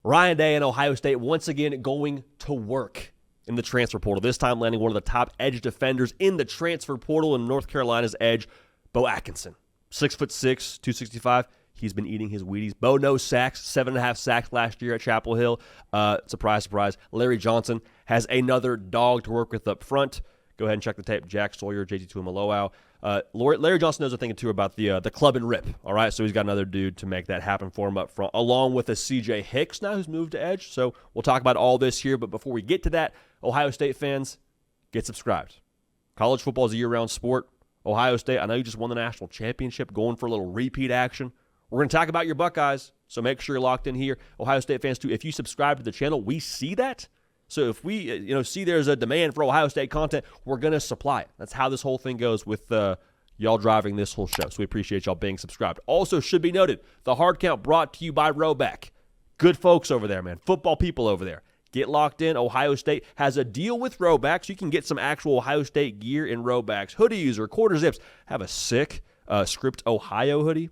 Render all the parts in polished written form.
Ryan Day and Ohio State once again going to work in the transfer portal, this time landing one of the top edge defenders in the transfer portal in North Carolina's edge, Beau Atkinson. 6'6", 265. He's been eating his Wheaties. Bo, no sacks, 7.5 sacks last year at Chapel Hill. Surprise, surprise. Larry Johnson has another dog to work with up front. Go ahead and check the tape. Jack Sawyer, JT Tuimoloau. Larry Johnson knows a thing or two about the club and rip, all right? So he's got another dude to make that happen for him up front, along with a C.J. Hicks now who's moved to edge. So we'll talk about all this here. But before we get to that, Ohio State fans, get subscribed. College football is a year-round sport. Ohio State, I know you just won the national championship, going for a little repeat action. We're going to talk about your Buckeyes, so make sure you're locked in here. Ohio State fans, too, if you subscribe to the channel, we see that. So if we see there's a demand for Ohio State content, we're going to supply it. That's how this whole thing goes with y'all driving this whole show. So we appreciate y'all being subscribed. Also, should be noted, the hard count brought to you by Rhoback. Good folks over there, man. Football people over there. Get locked in. Ohio State has a deal with Rhoback, so you can get some actual Ohio State gear in Rhoback's hoodies or quarter zips. Have a sick Script Ohio hoodie.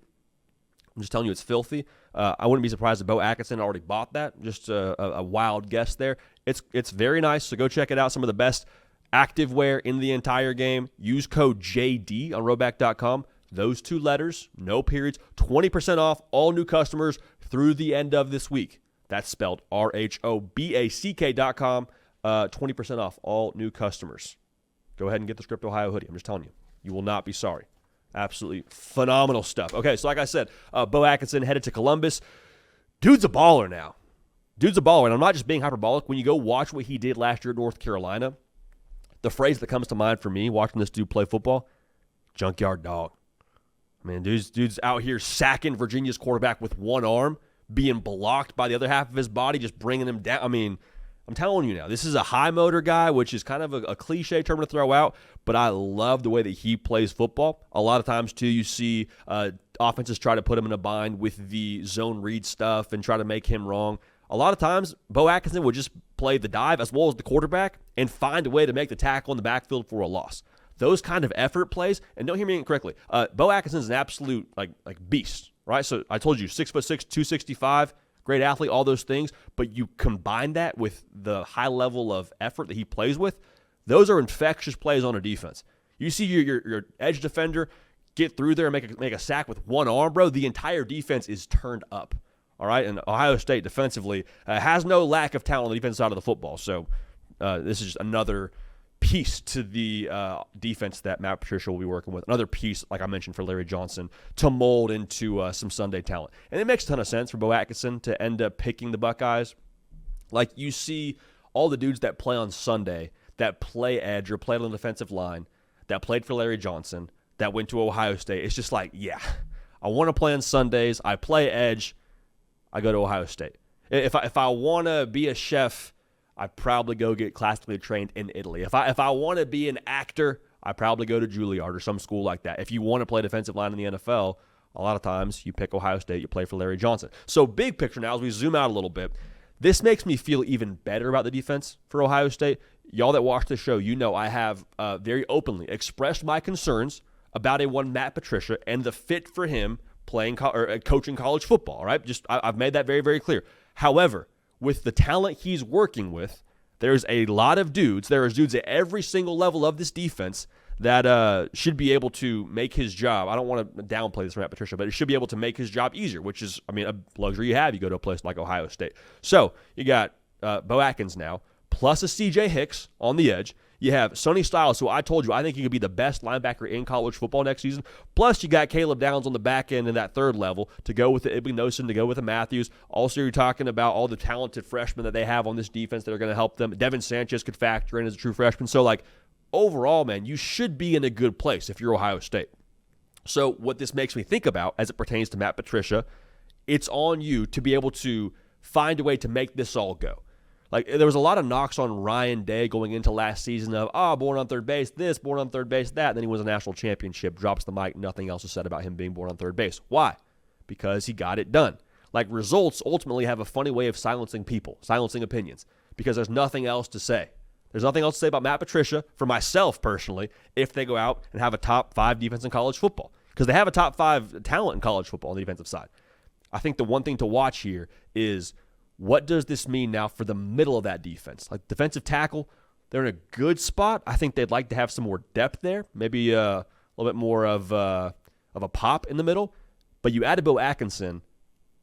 I'm just telling you, it's filthy. I wouldn't be surprised if Beau Atkinson already bought that. Just a wild guess there. It's very nice, so go check it out. Some of the best active wear in the entire game. Use code JD on Rhoback.com. Those two letters, no periods, 20% off all new customers through the end of this week. That's spelled RHOBACK.com. 20% off all new customers. Go ahead and get the Script Ohio hoodie. I'm just telling you. You will not be sorry. Absolutely phenomenal stuff. Okay, so like I said, Beau Atkinson headed to Columbus. Dude's a baller now. Dude's a baller, and I'm not just being hyperbolic. When you go watch what he did last year at North Carolina, the phrase that comes to mind for me watching this dude play football, junkyard dog. I mean, dude's out here sacking Virginia's quarterback with one arm, being blocked by the other half of his body, just bringing him down. I mean, I'm telling you now, this is a high motor guy, which is kind of a cliche term to throw out, but I love the way that he plays football. A lot of times, too, you see offenses try to put him in a bind with the zone read stuff and try to make him wrong. A lot of times, Beau Atkinson would just play the dive as well as the quarterback and find a way to make the tackle in the backfield for a loss. Those kind of effort plays, and don't hear me incorrectly, Beau Atkinson is an absolute like beast, right? So I told you, 6'6", 265, great athlete, all those things, but you combine that with the high level of effort that he plays with, those are infectious plays on a defense. You see your edge defender get through there and make a sack with one arm, bro, the entire defense is turned up, all right? And Ohio State defensively has no lack of talent on the defensive side of the football, so this is just another piece to the defense that Matt Patricia will be working with. Another piece, like I mentioned, for Larry Johnson to mold into some Sunday talent. And it makes a ton of sense for Beau Atkinson to end up picking the Buckeyes. Like, you see all the dudes that play on Sunday, that play edge or play on the defensive line, that played for Larry Johnson, that went to Ohio State. It's just like, yeah, I want to play on Sundays. I play edge. I go to Ohio State. If I want to be a chef, I probably go get classically trained in Italy. If I want to be an actor, I probably go to Juilliard or some school like that. If you want to play defensive line in the NFL, a lot of times you pick Ohio State, you play for Larry Johnson. So big picture now, as we zoom out a little bit, this makes me feel even better about the defense for Ohio State. Y'all that watch this show, you know I have very openly expressed my concerns about one Matt Patricia and the fit for him playing coaching college football. All right, I've made that very, very clear. However, with the talent he's working with, there's a lot of dudes. There is dudes at every single level of this defense that should be able to make his job. I don't want to downplay this from Matt Patricia, but it should be able to make his job easier, which is, I mean, a luxury you have. You go to a place like Ohio State. So you got Beau Atkins now, plus a C.J. Hicks on the edge. You have Sonny Styles, who I told you I think he could be the best linebacker in college football next season. Plus, you got Caleb Downs on the back end in that third level to go with the Igbinosun, to go with the Matthews. Also, you're talking about all the talented freshmen that they have on this defense that are going to help them. Devin Sanchez could factor in as a true freshman. So, like, overall, man, you should be in a good place if you're Ohio State. So, what this makes me think about as it pertains to Matt Patricia, it's on you to be able to find a way to make this all go. Like, there was a lot of knocks on Ryan Day going into last season of, born on third base, this, born on third base, that. And then he wins a national championship, drops the mic, nothing else is said about him being born on third base. Why? Because he got it done. Like, results ultimately have a funny way of silencing people, silencing opinions, because there's nothing else to say. There's nothing else to say about Matt Patricia, for myself personally, if they go out and have a top 5 defense in college football. Because they have a top 5 talent in college football on the defensive side. I think the one thing to watch here is What does this mean now for the middle of that defense? Like defensive tackle, they're in a good spot. I think they'd like to have some more depth there, maybe a little bit more of a pop in the middle. But you added Beau Atkinson,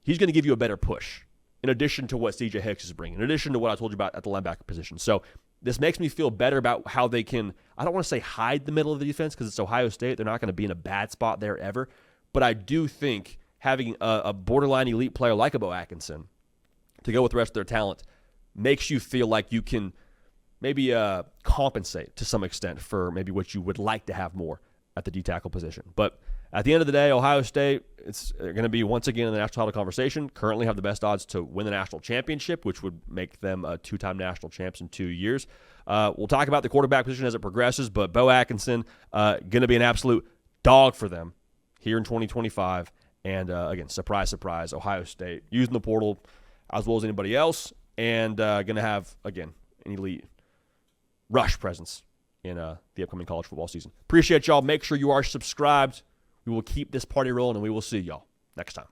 he's going to give you a better push, in addition to what C.J. Hicks is bringing, in addition to what I told you about at the linebacker position. So this makes me feel better about how they can, I don't want to say hide the middle of the defense because it's Ohio State. They're not going to be in a bad spot there ever. But I do think having a borderline elite player like a Beau Atkinson to go with the rest of their talent makes you feel like you can maybe compensate to some extent for maybe what you would like to have more at the D-tackle position. But at the end of the day, Ohio State, they're going to be once again in the national title conversation, currently have the best odds to win the national championship, which would make them a 2-time national champs in 2 years. We'll talk about the quarterback position as it progresses, but Beau Atkinson going to be an absolute dog for them here in 2025. And again, surprise, surprise, Ohio State using the portal as well as anybody else, and going to have, again, an elite rush presence in the upcoming college football season. Appreciate y'all. Make sure you are subscribed. We will keep this party rolling, and we will see y'all next time.